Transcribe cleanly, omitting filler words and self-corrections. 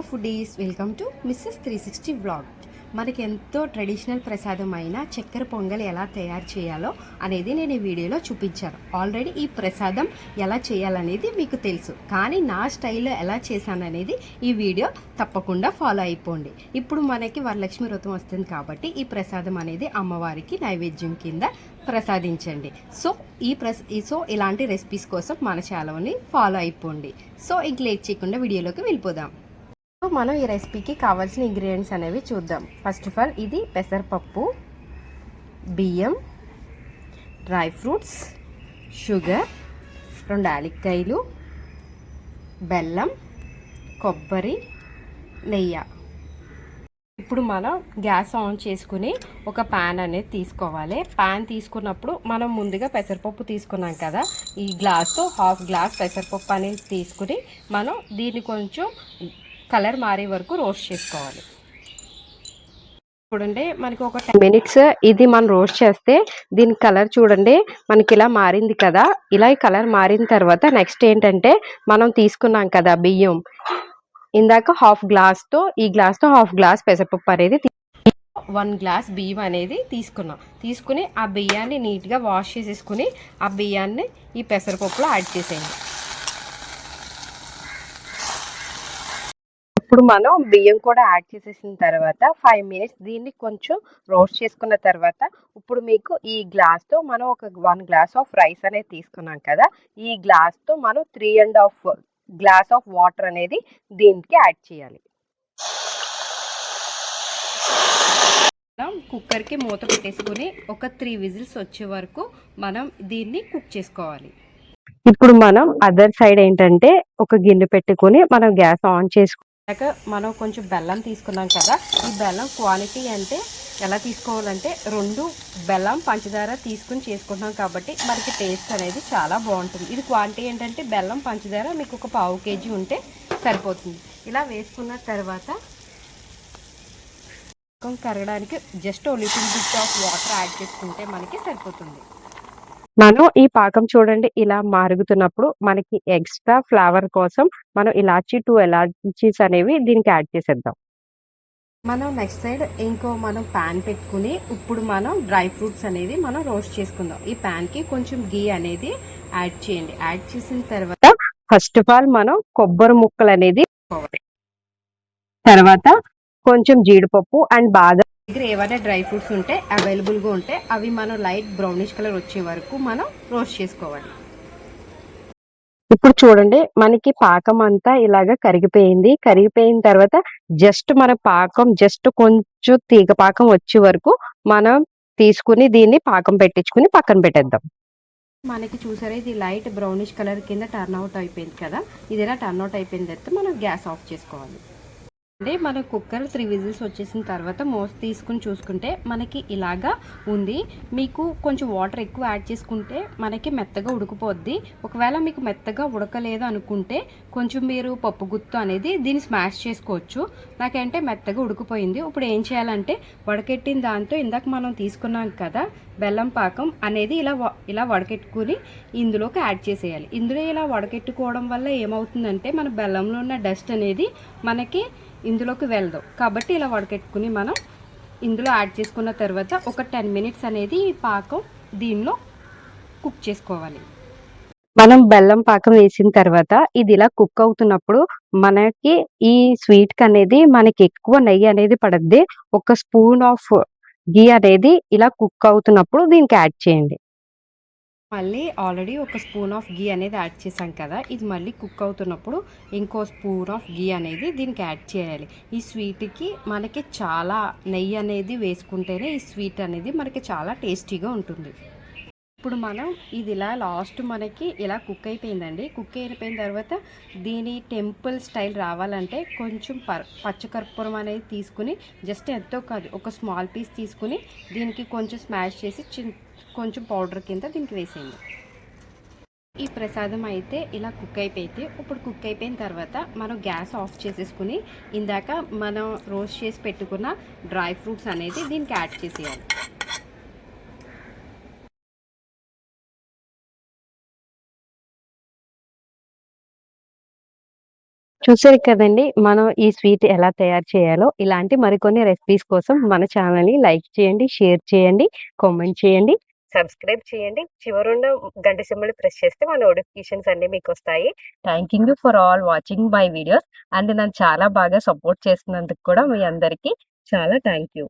Foodies welcome to missus 360 vlog. మనకి ఎంతో traditional ప్రసాదం అయిన చక్కెర పొంగల్ ఎలా తయారు చేయాలో అనేది నేను ఈ వీడియోలో చూపించాను. ఆల్రెడీ ఈ ప్రసాదం ఎలా చేయాలనేది మీకు తెలుసు, కానీ నా స్టైల్లో ఎలా చేశాననేది ఈ వీడియో తప్పకుండా ఫాలో అయిపోండి. ఇప్పుడు మనకి వరలక్ష్మి వ్రతం వస్తుంది కాబట్టి ఈ ప్రసాదం అనేది అమ్మవారికి నైవేద్యం కింద ప్రసాదించండి. సో ఇలాంటి రెసిపీస్ కోసం మన ఛానల్ని ఫాలో అయిపోండి. సో ఇంక లేట్ చేయకుండా వీడియోలోకి వెళ్ళిపోదాం. మనం ఈ రెసిపీకి కావాల్సిన ఇంగ్రీడియంట్స్ అనేవి చూద్దాం. ఫస్ట్ ఆఫ్ ఆల్ ఇది పెసరపప్పు, బియ్యం, డ్రై ఫ్రూట్స్, షుగర్, 2 యాలక్కాయలు, బెల్లం, కొబ్బరి, నెయ్యి. ఇప్పుడు మనం గ్యాస్ ఆన్ చేసుకుని ఒక ప్యాన్ అనేది తీసుకోవాలి. ప్యాన్ తీసుకున్నప్పుడు మనం ముందుగా పెసరపప్పు తీసుకున్నాం కదా, ఈ గ్లాస్తో హాఫ్ గ్లాస్ పెసరపప్పు అనేది తీసుకుని మనం దీన్ని కొంచెం కలర్ మారే వరకు రోస్ట్ చేసుకోవాలి. చూడండి, మనకి ఒక 10 మినిట్స్ ఇది మనం రోస్ట్ చేస్తే దీని కలర్ చూడండి మనకి ఇలా మారింది కదా. ఇలా ఈ కలర్ మారిన తర్వాత నెక్స్ట్ ఏంటంటే మనం తీసుకున్నాం కదా బియ్యం, ఇందాక హాఫ్ గ్లాస్తో ఈ గ్లాస్తో హాఫ్ గ్లాస్ పెసరపప్పు అనేది 1 గ్లాస్ బియ్యం అనేది తీసుకుని ఆ బియ్యాన్ని నీట్గా వాష్ చేసేసుకుని ఆ బియ్యాన్ని ఈ పెసరపప్పులో యాడ్ చేసేయండి. ఇప్పుడు మనం బియ్యం కూడా యాడ్ చేసేసిన తర్వాత 5 మినిట్స్ దీన్ని కొంచెం రోస్ట్ చేసుకున్న తర్వాత ఇప్పుడు మీకు ఈ గ్లాస్తో మనం ఒక 1 గ్లాస్ ఆఫ్ రైస్ అనేది తీసుకున్నాం కదా, ఈ గ్లాస్తో మనం 3.5 గ్లాస్ ఆఫ్ వాటర్ అనేది దీనికి యాడ్ చేయాలి. కుక్కర్కి మూత పెట్టేసుకుని ఒక 3 విజిల్స్ వచ్చే వరకు మనం దీన్ని కుక్ చేసుకోవాలి. ఇప్పుడు మనం అదర్ సైడ్ ఏంటంటే ఒక గిన్నె పెట్టుకుని మనం గ్యాస్ ఆన్ చేసుకుని మనం కొంచెం బెల్లం తీసుకున్నాం కదా, ఈ బెల్లం క్వాంటిటీ అంటే ఎలా తీసుకోవాలంటే 2 బెల్లం పంచదార తీసుకుని చేసుకుంటున్నాం కాబట్టి మనకి టేస్ట్ అనేది చాలా బాగుంటుంది. ఇది క్వాంటిటీ ఏంటంటే బెల్లం పంచదార మీకు ఒక 1/2 కేజీ ఉంటే సరిపోతుంది. ఇలా వేసుకున్న తర్వాత కరగడానికి just little bit of water add చేసుకుంటే మనకి సరిపోతుంది. మనం ఈ పాకం చూడండి ఇలా మారుగుతున్నప్పుడు మనకి ఎక్స్ట్రా ఫ్లేవర్ కోసం మనం 2 ఇలాచీస్ అనేవి దీనికి యాడ్ చేసేద్దాం. మనం నెక్స్ట్ సైడ్ మనం ప్యాన్ పెట్టుకుని ఇప్పుడు మనం డ్రై ఫ్రూట్స్ అనేది మనం రోస్ట్ చేసుకుందాం. ఈ ప్యాన్కి కొంచెం గీ అనేది యాడ్ చేయండి. యాడ్ చేసిన తర్వాత ఫస్ట్ ఆఫ్ ఆల్ మనం కొబ్బరి ముక్కలు అనేది తర్వాత కొంచెం జీడిపప్పు అండ్ బాదం దగ్గర ఏవైనా డ్రై ఫ్రూట్స్ ఉంటే అవైలబుల్గా ఉంటే అవి మనం లైట్ బ్రౌనిష్ కలర్ వచ్చే వరకు మనం రోస్ట్ చేసుకోవాలి. ఇప్పుడు చూడండి మనకి పాకం అంతా ఇలాగా కరిగిపోయిన తర్వాత జస్ట్ మన పాకం జస్ట్ కొంచెం తీగ పాకం వచ్చే వరకు మనం తీసుకుని దీన్ని పాకం పెట్టించుకుని పక్కన పెట్టేద్దాం. మనకి చూసారా ఇది లైట్ బ్రౌనిష్ కలర్ కింద టర్న్ అవుట్ అయిపోయింది కదా, ఇది ఇలా టర్న్ అవుట్ అయిపోయిన తర్వాత మనం గ్యాస్ ఆఫ్ చేసుకోవాలి. అంటే మన కుక్కర్ 3 విజిల్స్ వచ్చేసిన తర్వాత మూత తీసుకుని చూసుకుంటే మనకి ఇలాగా ఉంది. మీకు కొంచెం వాటర్ ఎక్కువ యాడ్ చేసుకుంటే మనకి మెత్తగా ఉడికిపోద్ది. ఒకవేళ మీకు మెత్తగా ఉడకలేదు అనుకుంటే కొంచెం మీరు పప్పు గుత్తు అనేది దీన్ని స్మాష్ చేసుకోవచ్చు. నాకంటే మెత్తగా ఉడికిపోయింది. ఇప్పుడు ఏం చేయాలంటే వడకెట్టిన దాంతో ఇందాక మనం తీసుకున్నాం కదా బెల్లం పాకం అనేది ఇలా వడకెట్టుకుని ఇందులోకి యాడ్ చేసేయాలి. ఇందులో ఇలా వడకెట్టుకోవడం వల్ల ఏమవుతుందంటే మన బెల్లంలో ఉన్న డస్ట్ అనేది మనకి ఇందులోకి వెళ్దాం కాబట్టి ఇలా వడకెట్టుకుని మనం ఇందులో యాడ్ చేసుకున్న తర్వాత ఒక 10 మినిట్స్ అనేది ఈ పాకం దీనిలో కుక్ చేసుకోవాలి. మనం బెల్లం పాకం వేసిన తర్వాత ఇది ఇలా కుక్ అవుతున్నప్పుడు మనకి ఈ స్వీట్ అనేది మనకి ఎక్కువ నెయ్యి అనేది పడద్ది. ఒక స్పూన్ ఆఫ్ గీ అనేది ఇలా కుక్ అవుతున్నప్పుడు దీనికి యాడ్ చేయండి. మళ్ళీ ఆల్రెడీ ఒక స్పూన్ ఆఫ్ గీ అనేది యాడ్ చేసాం కదా, ఇది మళ్ళీ కుక్ అవుతున్నప్పుడు ఇంకో స్పూన్ ఆఫ్ గీ అనేది దీనికి యాడ్ చేయాలి. ఈ స్వీట్కి మనకి చాలా నెయ్యి అనేది వేసుకుంటేనే ఈ స్వీట్ అనేది మనకి చాలా టేస్టీగా ఉంటుంది. ఇప్పుడు మనం ఇది ఇలా లాస్ట్ మనకి ఇలా కుక్ అయిపోయిందండి. కుక్ అయిపోయిన తర్వాత దీని టెంపుల్ స్టైల్ రావాలంటే కొంచెం పచ్చకర్పూరం అనేది తీసుకుని జస్ట్ ఎంతో కాదు ఒక స్మాల్ పీస్ తీసుకుని దీనికి కొంచెం స్మాష్ చేసి కొంచెం పౌడర్ కింద దీనికి వేసేయండి. ఈ ప్రసాదం అయితే ఇలా కుక్ అయిపోయింది. ఇప్పుడు కుక్ అయిపోయిన తర్వాత మనం గ్యాస్ ఆఫ్ చేసేసుకుని ఇందాక మనం రోస్ట్ చేసి పెట్టుకున్న డ్రై ఫ్రూట్స్ అనేది దీనికి యాడ్ చేసేయాలి. చూసారు కదండీ! మనం ఈ స్వీట్ ఎలా తయారు చేయాలో. ఇలాంటి మరికొన్ని రెసిపీస్ కోసం మన ఛానల్‌ని లైక్ చేయండి, షేర్ చేయండి, కామెంట్ చేయండి, సబ్స్క్రైబ్ చేయండి. చివరున్న గంట సింబల్ ప్రెస్ చేస్తే మా నోటిఫికేషన్స్ అన్నీ మీకొస్తాయి. Thanking you for all watching my videos. And నన్ను చాలా బాగా సపోర్ట్ చేసినందుకు కూడా మీ అందరికీ చాలా థాంక్ యూ.